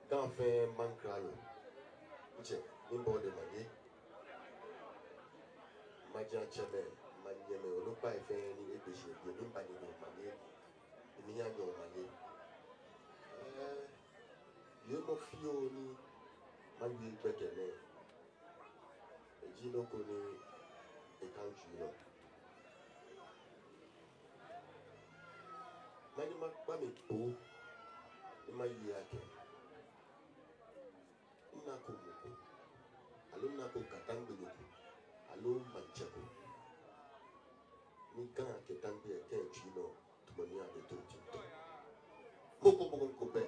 quand fait mancralo tiens nimbo de manier magia chame manyeme on pas fait ni épêcher de même pas de manier il n'y a non manier yo mo fio ni magie bekele et dit no connaît et quand tu là mani ma me po ma yake ina ko mo alo na ko katambe loko alo manchako ni kan ke tambe ke chino tumania de tout tinto moko ko be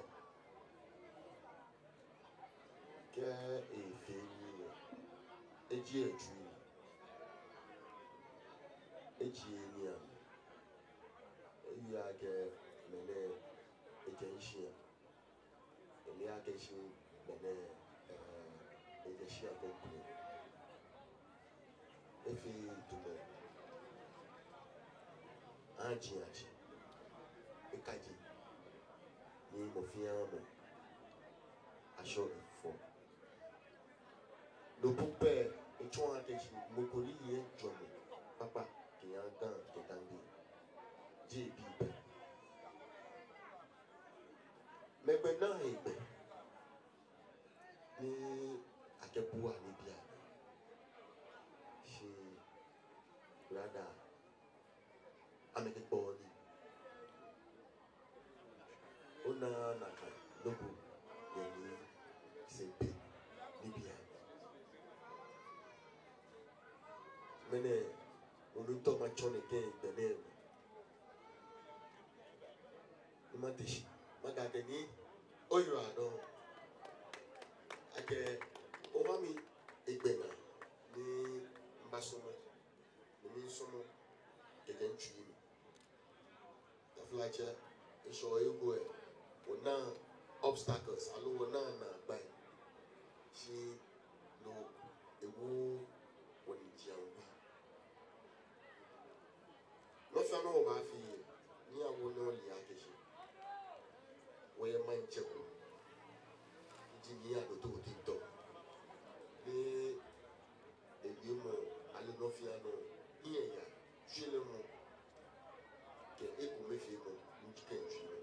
ke e fini e ji e ju e ji ni am e ya ke mene e tension e ya ke shi mene e de shi akoko e fi tumo anji e kaji ni mo fi amo aso ifo le poupée et tu as été mokoli et jomo papa qui a un gant qui est tangué j'ai bibe mais maintenant ni à quel point ni bien si rada avec body on a naka logo yani c'est ni bien mene oluto machone ke bene imatishi magade ni oyo ado ake omami egbena ni mbasomo ni nsomo keke nchini aflacha isho ego e ona obstacles alo ona na bai si no ewu woni jianwi no fa no ba fi ni awo no li akeshi we man cheko jini ya do to tinto ni elimo ale no fi ano iye ya jele mo ke eko me fi mo njike njino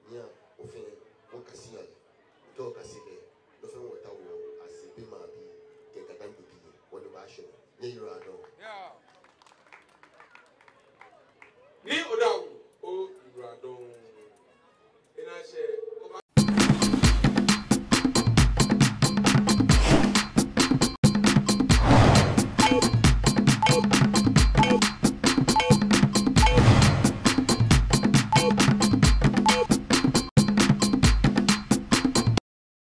ni a o fe o kasi ale to kasi le lo fe mo ta wo asibi ma bi ke gadan bi woni ba sho ni yiro ado yeah